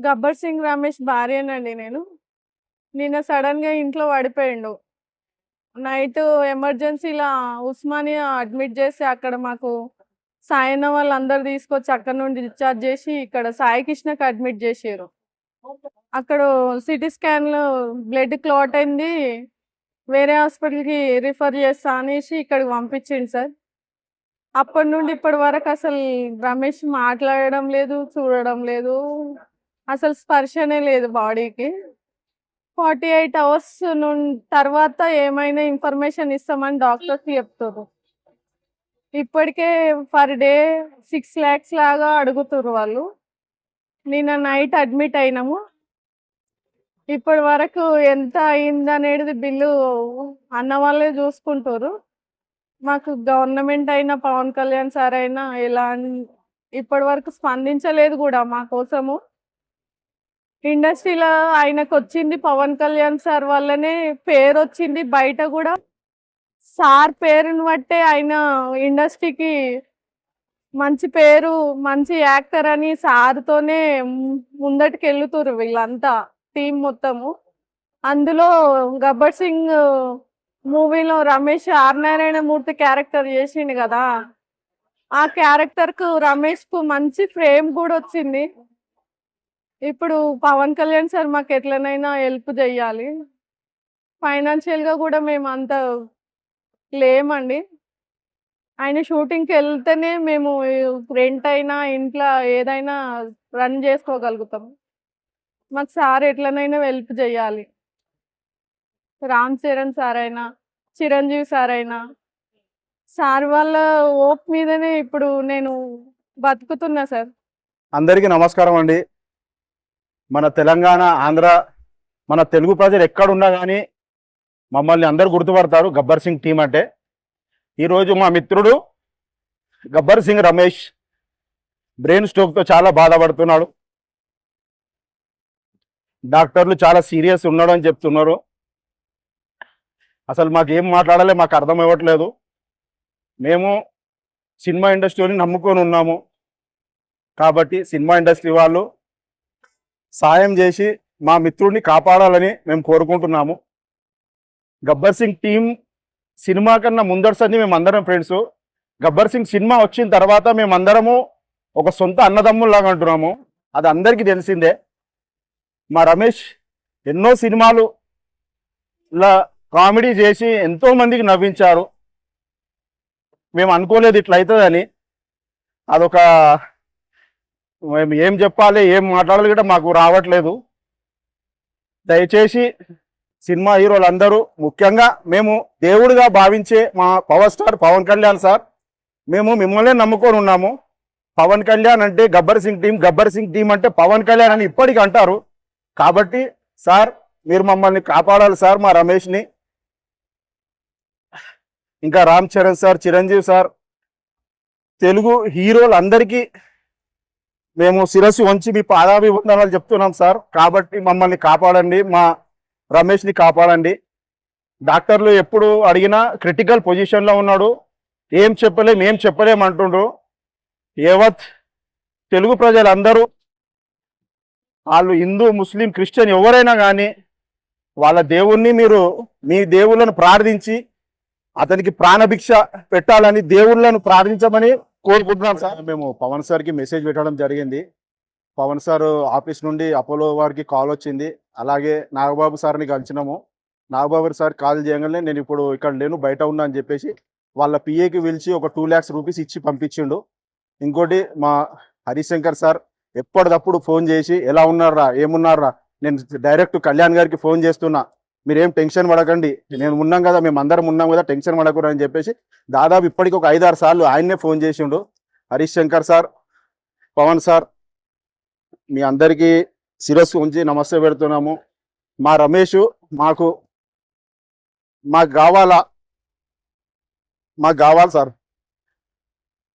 గబ్బర్ సింగ్ రమేష్ భార్యనండి నేను. నిన్న సడన్‌గా ఇంట్లో పడిపోయిండు. నైటు ఎమర్జెన్సీ‌లా ఉస్మానియా అడ్మిట్ జేసి, అక్కడ మాకు సాయన్న వాళ్ళందరూ తీసుకొచ్చి అక్కడి నుండి డిశ్చార్జ్ జేసి, ఇక్కడ సాయి కిష్ణకి అడ్మిట్ జేషిర్రు. అక్కడ సిటీ స్కాన్‌లో బ్లడ్ క్లాట్ అయింది. వేరే హాస్పిటల్‌కి రిఫర్ చేస్తా అనేసి ఇక్కడికి పంపించిండు సార్. అప్పటి నుండి ఇప్పటి వరకు అసలు రమేష్ మాట్లాడడం లేదు, చూడడం లేదు. అసలు స్పర్శనే లేదు బాడీకి. 48 అవర్స్ తర్వాత ఏమైనా ఇన్ఫర్మేషన్ ఇస్తామని డాక్టర్స్ చెప్తుర్రు. ఇప్పటికే పర్ డే 6 లాక్స్ లాగా అడుగుతుర్రు వాళ్ళు. నిన్న నైట్ అడ్మిట్ అయినాము. ఇప్పటి వరకు ఎంత అయిందనేది బిల్లు అన్న వాళ్ళే చూసుకుంటుర్రు. మాకు గవర్నమెంట్ అయినా, పవన్ కళ్యాణ్ సార్ అయినా ఇప్పటి వరకు స్పందించలేదు కూడా మా కోసము. ఇండస్ట్రీలో ఆయనకొచ్చింది పవన్ కళ్యాణ్ సార్ వల్లనే పేరొచ్చింది. బయట కూడా సార్ పేరుని బట్టే ఆయన ఇండస్ట్రీకి మంచి పేరు, మంచి యాక్టర్ అని సార్‌తోనే ముందటికెళ్తుర్రు వీళ్ళంతా టీమ్ మొత్తము. అందులో 'గబ్బర్ సింగ్' మూవీలో రమేష్ ఆర్ నారాయణమూర్తి క్యారెక్టర్ చేసిండు కదా! ఆ క్యారెక్టర్‌కు రమేష్‌కు మంచి ఫ్రేమ్ కూడా వచ్చింది. ఇప్పుడు పవన్ కళ్యాణ్ సార్ మాకు ఎట్లనైనా హెల్ప్ చేయాలి. ఫైనాన్షియల్‌గా కూడా మేము అంత లేమండి. ఆయన షూటింగ్‌కెళ్తేనే మేము రెంట్ అయినా, ఇంట్లో ఏదైనా రన్ చేసుకోగలుగుతాం. మాకు సార్ ఎట్లనైనా హెల్ప్ చేయాలి. రామ్ చరణ్ సార్ అయినా, చిరంజీవి సార్ అయినా, సార్ వాళ్ళ హోప్ మీదనే ఇప్పుడు నేను బతుకుతున్నా సార్. అందరికీ నమస్కారం అండి. మన తెలంగాణ, ఆంధ్ర, మన తెలుగు ప్రజలు ఎక్కడున్నా కానీ మమ్మల్ని అందరూ గుర్తుపడతారు గబ్బర్ సింగ్ టీం అంటే. ఈరోజు మా మిత్రుడు గబ్బర్ సింగ్ రమేష్ బ్రెయిన్ స్ట్రోక్తో చాలా బాధపడుతున్నాడు. డాక్టర్లు చాలా సీరియస్ ఉన్నాడు అని చెప్తున్నారు. అసలు మాకు ఏం మాట్లాడాలి మాకు అర్థం అవ్వట్లేదు. మేము సినిమా ఇండస్ట్రీని నమ్ముకొని ఉన్నాము కాబట్టి సినిమా ఇండస్ట్రీ వాళ్ళు సాయం చేసి మా మిత్రుడిని కాపాడాలని మేము కోరుకుంటున్నాము. గబ్బర్ సింగ్ టీం సినిమా కన్నా ముందరసని మేమందరం ఫ్రెండ్స్. గబ్బర్ సింగ్ సినిమా వచ్చిన తర్వాత మేమందరము ఒక సొంత అన్నదమ్ముల్లాగా అంటున్నాము. అది అందరికీ తెలిసిందే. మా రమేష్ ఎన్నో సినిమాలు ఇలా కామెడీ చేసి ఎంతో మందికి నవ్వించారు. మేము అనుకోలేదు ఇట్లా అవుతుందని. అదొక మేము ఏం చెప్పాలి, ఏం మాట్లాడాలి కూడా మాకు రావట్లేదు. దయచేసి సినిమా హీరోలందరూ, ముఖ్యంగా మేము దేవుడిగా భావించే మా power star Pawan Kalyan sir, మేము మిమ్మల్నే నమ్ముకొని ఉన్నాము. పవన్ కళ్యాణ్ అంటే గబ్బర్ సింగ్ టీం, గబ్బర్ సింగ్ టీం అంటే పవన్ కళ్యాణ్ అని ఇప్పటికీ అంటారు. కాబట్టి సార్ మీరు మమ్మల్ని కాపాడాలి సార్, మా రమేష్ని. ఇంకా రామ్ చరణ్ సార్, చిరంజీవి సార్, తెలుగు హీరోలందరికీ మేము శిరస్సు వంచి మీ పాదాభివందనాలు చెప్తున్నాం సార్. కాబట్టి మమ్మల్ని కాపాడండి, మా రమేష్ని కాపాడండి. డాక్టర్లు ఎప్పుడు అడిగినా క్రిటికల్ పొజిషన్లో ఉన్నాడు, ఏం చెప్పలేం అంటుండ్రు. యావత్ తెలుగు ప్రజలందరూ, వాళ్ళు హిందూ, ముస్లిం, క్రిస్టియన్ ఎవరైనా కానీ వాళ్ళ దేవుణ్ణి మీరు మీ దేవుళ్ళను ప్రార్థించి అతనికి ప్రాణభిక్ష పెట్టాలని దేవుళ్ళను ప్రార్థించమని కోరుకుంటున్నాం సార్. మేము పవన్ సార్కి మెసేజ్ పెట్టడం జరిగింది. పవన్ సార్ ఆఫీస్ నుండి అపోలో వారికి కాల్ వచ్చింది. అలాగే నాగబాబు సార్ని కలిసినాము. నాగబాబు సార్ కాల్ చేయగానే నేను ఇప్పుడు ఇక్కడ లేను, బయట ఉన్నా అని చెప్పేసి వాళ్ళ పిఏకి పిలిచి ఒక 2 lakhs రూపీస్ ఇచ్చి పంపించిండు. ఇంకోటి మా హరిశంకర్ సార్ ఎప్పటికప్పుడు ఫోన్ చేసి ఎలా ఉన్నారా, ఏమున్నారా, నేను డైరెక్ట్ కళ్యాణ్ గారికి ఫోన్ చేస్తున్నా, మీరేం టెన్షన్ పడకండి, నేను ఉన్నాం కదా, మేము అందరం ఉన్నాం కదా, టెన్షన్ పడకూడదు అని చెప్పేసి దాదాపు ఇప్పటికి ఒక 5-6 సార్లు ఆయన్నే ఫోన్ చేసిండు. హరిశంకర్ సార్, పవన్ సార్, మీ అందరికీ శిరస్సు ఉంచి నమస్తే పెడుతున్నాము. మా రమేష్ మాకు కావాలి సార్.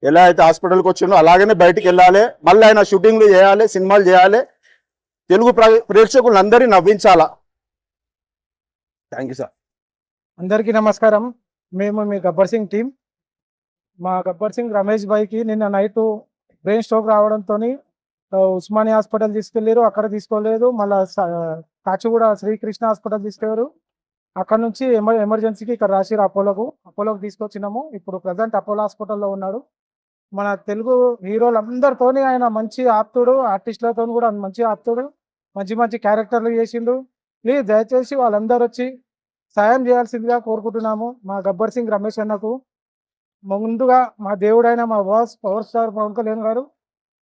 ఎలా అయితే హాస్పిటల్కి వచ్చిండో అలాగనే బయటికి వెళ్ళాలి, మళ్ళీ ఆయన షూటింగ్లు చేయాలి, సినిమాలు చేయాలి, తెలుగు ప్రేక్షకులందరినీ నవ్వించాలా. Thank you sir. అందరికీ నమస్కారం. మేము మీ గబ్బర్ సింగ్ టీం. మా గబ్బర్ సింగ్ రమేష్ భాయ్కి నిన్న నైట్ బ్రెయిన్ స్ట్రోక్ రావడంతో ఉస్మానియా హాస్పిటల్ తీసుకెళ్ళారు, అక్కడ తీసుకోలేదు. మళ్ళీ కాచిగూడ శ్రీకృష్ణ హాస్పిటల్ తీసుకెళ్ళారు. అక్కడ నుంచి ఎమర్జెన్సీకి ఇక్కడ రాసిరు అపోలోకి తీసుకొచ్చినాము. ఇప్పుడు ప్రజెంట్ అపోలో హాస్పిటల్లో ఉన్నాడు. మన తెలుగు హీరోలందరితోని ఆయన మంచి ఆప్తుడు, ఆర్టిస్టులతో కూడా మంచి ఆప్తుడు, మంచి మంచి క్యారెక్టర్లు చేసిండు. ప్లీజ్ దయచేసి వాళ్ళందరూ వచ్చి సాయం చేయాల్సిందిగా కోరుకుంటున్నాము మా గబ్బర్ సింగ్ రమేష్ అన్నకు. ముందుగా మా దేవుడైన మా boss power star Pawan Kalyan garu,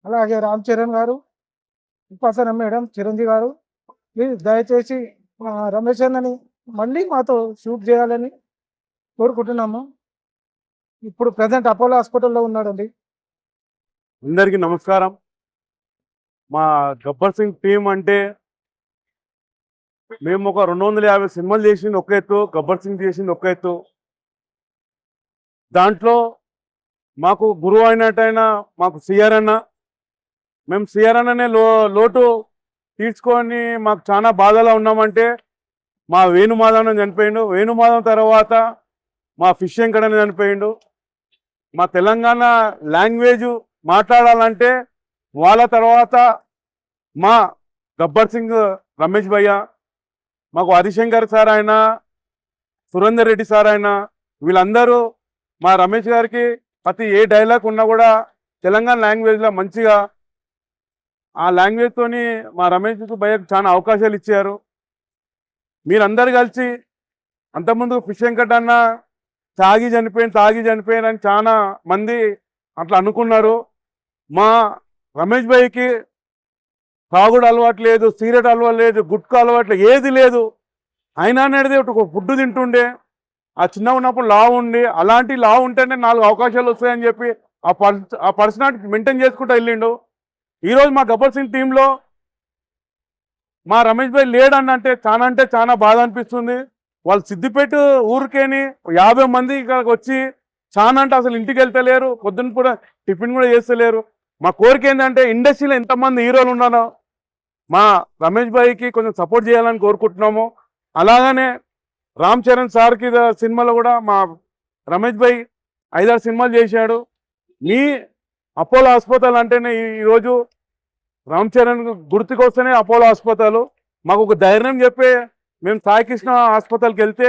అలాగే రామ్ చరణ్ గారు, ఉపాసన మేడం, చిరంజీవి గారు, ప్లీజ్ దయచేసి మా రమేష్ అన్నని మళ్ళీ మాతో షూట్ చేయాలని కోరుకుంటున్నాము. ఇప్పుడు ప్రజెంట్ అపోలో హాస్పిటల్లో ఉన్నాడండి. అందరికీ నమస్కారం. మా గబ్బర్ సింగ్ టీం అంటే మేము ఒక 250 సినిమాలు చేసింది ఒక ఎత్తు, గబ్బర్ సింగ్ చేసింది ఒక ఎత్తు. దాంట్లో మాకు గురువు అయినట్టయిన మాకు సిఆర్ అన్న, మేము సిఆర్ అన్ననే లోటు తీర్చుకొని మాకు చాలా బాధలో ఉన్నామంటే మా వేణుమాధవన్ చనిపోయిండు. వేణుమాధవ్ తర్వాత మా ఫిష్ వెంకటన్న చనిపోయిండు. మా తెలంగాణ లాంగ్వేజ్ మాట్లాడాలంటే వాళ్ళ తర్వాత మా గబ్బర్ సింగ్ రమేష్ భయ్య, మాకు హరిశంకర్ సార్ అయినా, సురేందర్ రెడ్డి సార్ అయినా, వీళ్ళందరూ మా రమేష్ గారికి ప్రతి ఏ డైలాగ్ ఉన్నా కూడా తెలంగాణ లాంగ్వేజ్లో మంచిగా ఆ లాంగ్వేజ్తోని మా రమేష్ భయ్యకు చాలా అవకాశాలు ఇచ్చారు. మీరందరు కలిసి అంతకుముందు ఫిష్ వెంకట్ అన్న తాగి చనిపోయిన అని చాలా మంది అట్లా అనుకున్నారు. మా రమేష్ భయ్యకి తాగుడు అలవాటు లేదు, సిగరెట్ అలవాటు లేదు, గుట్కా అలవాటు ఏది లేదు. అయినా అనేది ఒక ఫుడ్ తింటుండే, ఆ చిన్నగా ఉన్నప్పుడు లావు ఉండి, అలాంటి లావు ఉంటేనే 4 అవకాశాలు వస్తాయని చెప్పి ఆ పర్సనాలిటీ మెయింటైన్ చేసుకుంటూ వెళ్ళిండు. ఈరోజు మా గబ్బర్ సింగ్ టీంలో మా రమేష్ భాయ్ లేడన్నంటే చాలా బాధ అనిపిస్తుంది. వాళ్ళు సిద్దిపేట ఊరికేని 50 మంది ఇక్కడికి వచ్చి చాలా అంటే అసలు ఇంటికి వెళ్తలేరు, పొద్దున్న కూడా టిఫిన్ కూడా చేస్తలేరు. మా కోరిక ఏంటంటే ఇండస్ట్రీలో ఎంతమంది హీరోలు ఉన్నారో మా రమేష్ భాయ్కి కొంచెం సపోర్ట్ చేయాలని కోరుకుంటున్నాము. అలాగనే రామ్ చరణ్ సార్కి సినిమాలో కూడా మా రమేష్ భాయ్ 5-6 సినిమాలు చేశాడు. మీ అపోలో హాస్పిటల్ అంటేనే ఈరోజు రామ్ చరణ్ గుర్తుకొస్తేనే అపోలో హాస్పిటల్. మాకు ఒక ధైర్యం చెప్పే మేము సాయి కృష్ణ హాస్పిటల్కి వెళ్తే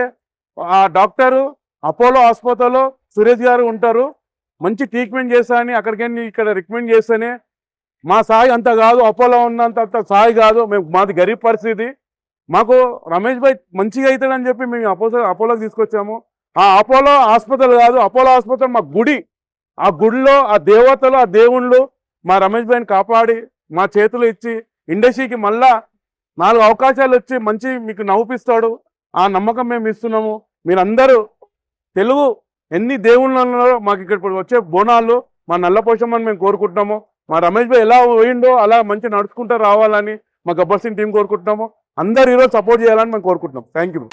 ఆ డాక్టరు అపోలో హాస్పిటల్లో సురేష్ గారు ఉంటారు, మంచి ట్రీట్మెంట్ చేస్తా అని అక్కడికి ఇక్కడ రికమెండ్ చేస్తేనే మా సాయి అంత కాదు, అపోలో ఉన్నంత సాయి కాదు, మాది గరీబ్ పరిస్థితి. మాకు రమేష్ భాయ్ మంచిగా అవుతాడని చెప్పి మేము అపోలోకి తీసుకొచ్చాము. ఆ అపోలో హాస్పిటల్ కాదు, అపోలో హాస్పిటల్ మా గుడి. ఆ గుడిలో ఆ దేవతలు, ఆ దేవుళ్ళు మా రమేష్ భాయ్ని కాపాడి మా చేతులు ఇచ్చి ఇండస్ట్రీకి మళ్ళా 4 అవకాశాలు వచ్చి మంచి మీకు నవ్వుపిస్తాడు. ఆ నమ్మకం మేము ఇస్తున్నాము. మీరందరూ తెలుగు ఎన్ని దేవుళ్ళలో మాకు ఇక్కడ వచ్చే బోనాలు మా నల్లపోషమని మేము కోరుకుంటున్నాము. మా రమేష్ భాయ్ ఎలా పోయిండో అలా మంచి నడుచుకుంటూ రావాలని మా గబ్బర్ సింగ్ టీం కోరుకుంటున్నాము. అందరు ఈరోజు సపోర్ట్ చేయాలని మేము కోరుకుంటున్నాం. Thank you.